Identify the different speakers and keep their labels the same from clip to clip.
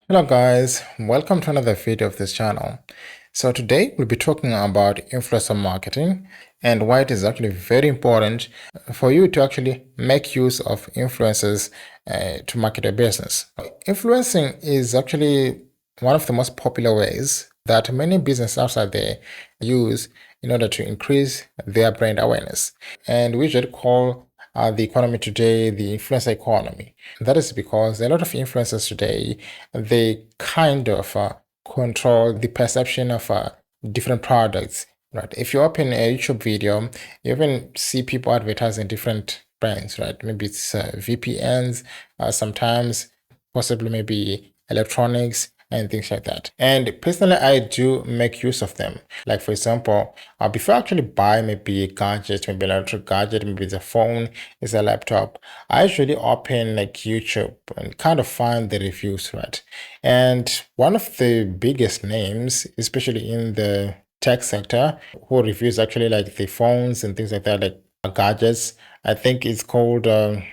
Speaker 1: Hello guys, welcome to another video of this channel. So today we'll be talking about influencer marketing and why it is actually very important for you to actually make use of influencers to market your business. Influencing is actually one of the most popular ways that many businesses outside there use in order to increase their brand awareness. And we should call the economy today the influencer economy. That is because a lot of influencers today, they kind of control the perception of different products. Right. If you open a YouTube video, you even see people advertising different brands, right? Maybe it's VPNs, sometimes possibly maybe electronics and things like that. And personally, I do make use of them. Like for example, before I actually buy maybe a gadget, maybe an electric gadget, maybe it's a phone, it's a laptop, I usually open like YouTube and kind of find the reviews, right? And one of the biggest names, especially in the tech sector, who reviews actually like the phones and things like that, like gadgets, I think it's called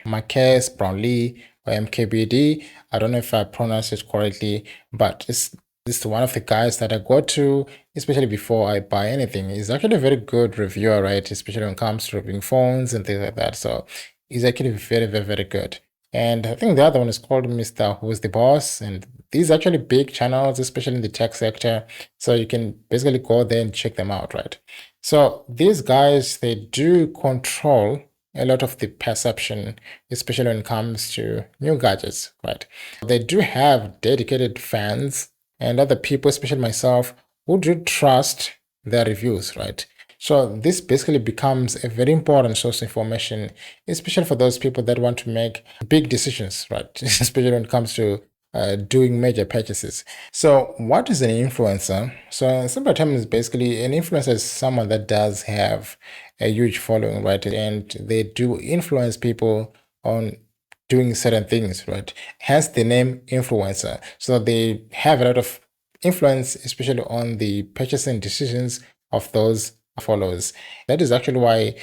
Speaker 1: Marques Brownlee or MKBHD. I don't know if I pronounced it correctly, but it's one of the guys that I go to, especially before I buy anything. He's actually a very good reviewer, right? Especially when it comes to reviewing phones and things like that. So he's actually very, very, very good. And I think the other one is called Mr. Who's the Boss. And these are actually big channels, especially in the tech sector. So you can basically go there and check them out, right? So these guys, they do control a lot of the perception, especially when it comes to new gadgets, right? They do have dedicated fans and other people, especially myself, who do trust their reviews, right? So this basically becomes a very important source of information, especially for those people that want to make big decisions, right? Especially when it comes to doing major purchases. So what is an influencer? So in simple terms, basically an influencer is someone that does have a huge following, right? And they do influence people on doing certain things, right? Hence the name influencer. So they have a lot of influence, especially on the purchasing decisions of those followers. That is actually why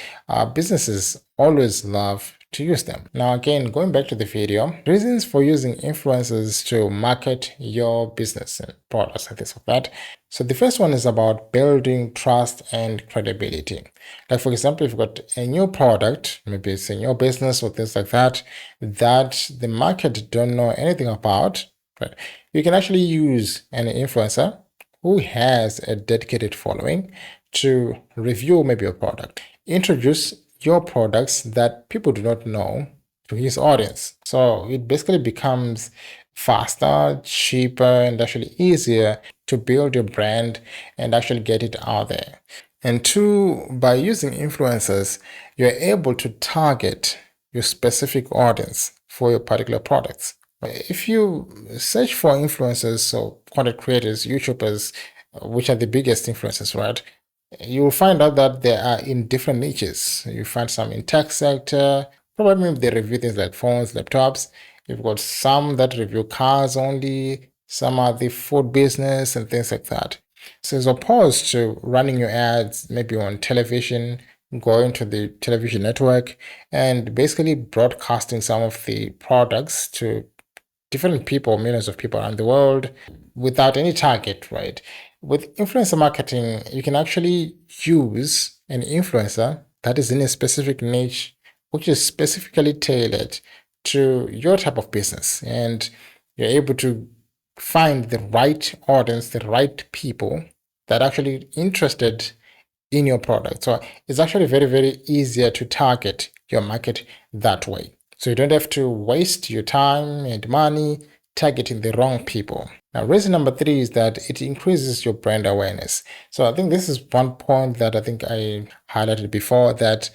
Speaker 1: businesses always love to use them. Now again, going back to the video, reasons for using influencers to market your business and products and things like that. So the first one is about building trust and credibility. Like for example, if you've got a new product, maybe it's a new business or things like that, that the market don't know anything about, right? You can actually use an influencer who has a dedicated following to review maybe your product, introduce your products that people do not know to his audience. So it basically becomes faster, cheaper, and actually easier to build your brand and actually get it out there. And two, by using influencers, you're able to target your specific audience for your particular products. If you search for influencers, so content creators, YouTubers, which are the biggest influencers, right? You will find out that they are in different niches. You find some in tech sector, probably they review things like phones, laptops. You've got some that review cars only, some are the food business and things like that. So as opposed to running your ads maybe on television, going to the television network and basically broadcasting some of the products to different people, millions of people around the world without any target, right? With influencer marketing, you can actually use an influencer that is in a specific niche, which is specifically tailored to your type of business. And you're able to find the right audience, the right people that are actually interested in your product. So it's actually very, very easier to target your market that way. So you don't have to waste your time and money targeting the wrong people. Now, reason number three is that it increases your brand awareness. So I think this is one point that I think I highlighted before, that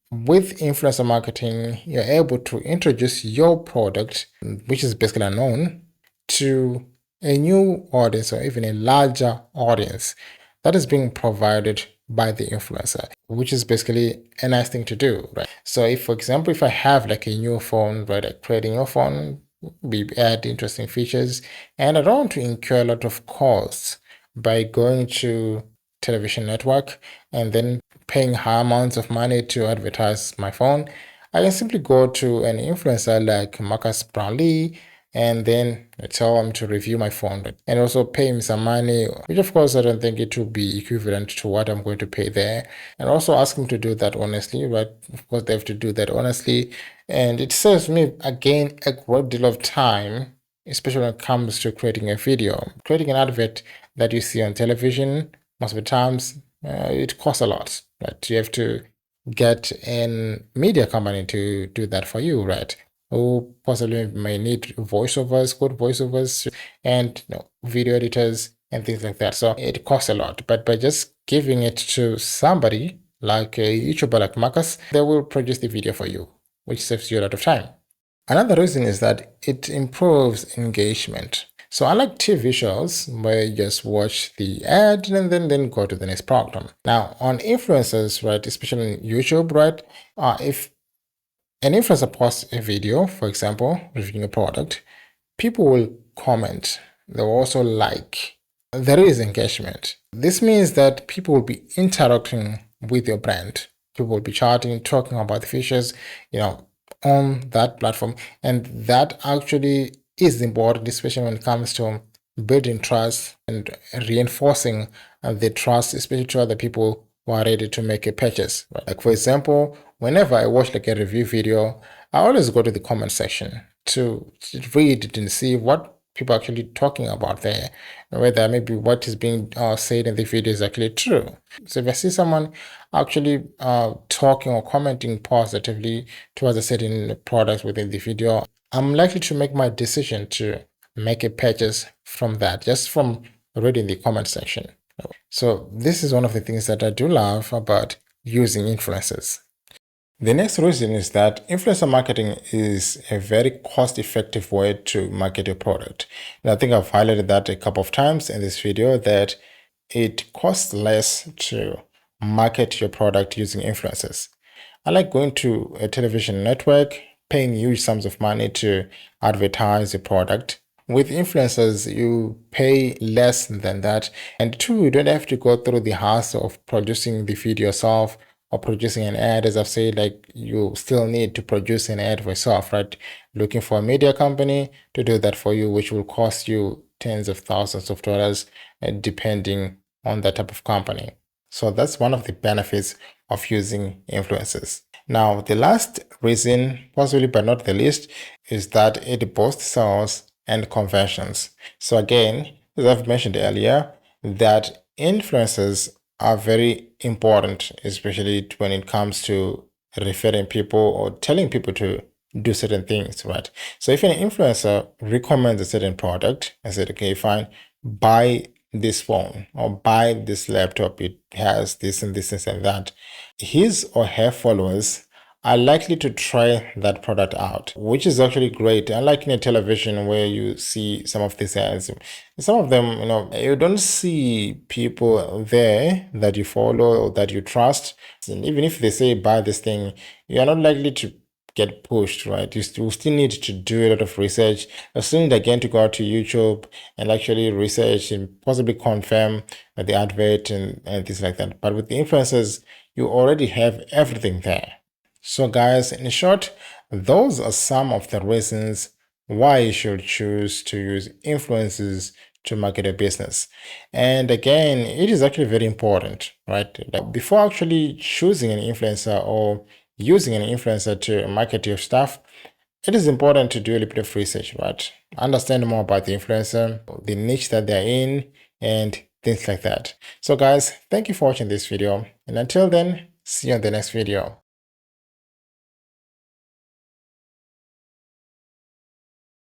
Speaker 1: with influencer marketing, you're able to introduce your product, which is basically unknown, to a new audience or even a larger audience that is being provided by the influencer, which is basically a nice thing to do, right? So if, for example, if I have like a new phone, right, I create a new phone, we add interesting features, and I don't want to incur a lot of costs by going to television network and then paying high amounts of money to advertise my phone. I can simply go to an influencer like Marques Brownlee, and then I tell them to review my phone and also pay me some money, which of course I don't think it will be equivalent to what I'm going to pay there. And also ask them to do that honestly, right? Of course, they have to do that honestly. And it saves me, again, a great deal of time, especially when it comes to creating a video. Creating an advert that you see on television, most of the times, it costs a lot, right? You have to get a media company to do that for you, right? Who possibly may need voiceovers, good voiceovers, and video editors and things like that. So it costs a lot. But by just giving it to somebody like a YouTuber like Marques, they will produce the video for you, which saves you a lot of time. Another reason is that it improves engagement. So unlike TV shows where you just watch the ad and then go to the next program. Now on influencers, right, especially on YouTube, right, if an influencer posts a video, for example, reviewing a product, people will comment. They'll also like. There is engagement. This means that people will be interacting with your brand. People will be chatting, talking about the features, on that platform. And that actually is important, especially when it comes to building trust and reinforcing the trust, especially to other people who are ready to make a purchase. Like for example, whenever I watch like a review video, I always go to the comment section to read it and see what people are actually talking about there, whether maybe what is being said in the video is actually true. So if I see someone actually talking or commenting positively towards a certain product within the video, I'm likely to make my decision to make a purchase from that, just from reading the comment section. So this is one of the things that I do love about using influencers. The next reason is that influencer marketing is a very cost-effective way to market your product. And I think I've highlighted that a couple of times in this video, that it costs less to market your product using influencers. I like going to a television network, paying huge sums of money to advertise your product. With influencers, you pay less than that. And two, you don't have to go through the hassle of producing the feed yourself or producing an ad. As I've said, like, you still need to produce an ad for yourself, right? Looking for a media company to do that for you, which will cost you tens of thousands of dollars, depending on that type of company. So that's one of the benefits of using influencers. Now, the last reason, possibly but not the least, is that it boosts sales and conversions. So again, as I've mentioned earlier, that influencers are very important, especially when it comes to referring people or telling people to do certain things, right? So if an influencer recommends a certain product and said, okay, fine, buy this phone or buy this laptop, it has this and this and that, his or her followers are likely to try that product out, which is actually great. Unlike in a television where you see some of these ads, some of them, you don't see people there that you follow or that you trust. And even if they say buy this thing, you are not likely to get pushed, right? You still need to do a lot of research. You still need again to go out to YouTube and actually research and possibly confirm the advert and things like that. But with the influencers, you already have everything there. So guys, in short, those are some of the reasons why you should choose to use influencers to market a business. And again, it is actually very important, right? Like before actually choosing an influencer or using an influencer to market your stuff, it is important to do a little bit of research, right? Understand more about the influencer, the niche that they're in, and things like that. So guys, thank you for watching this video. And until then, see you on the next video.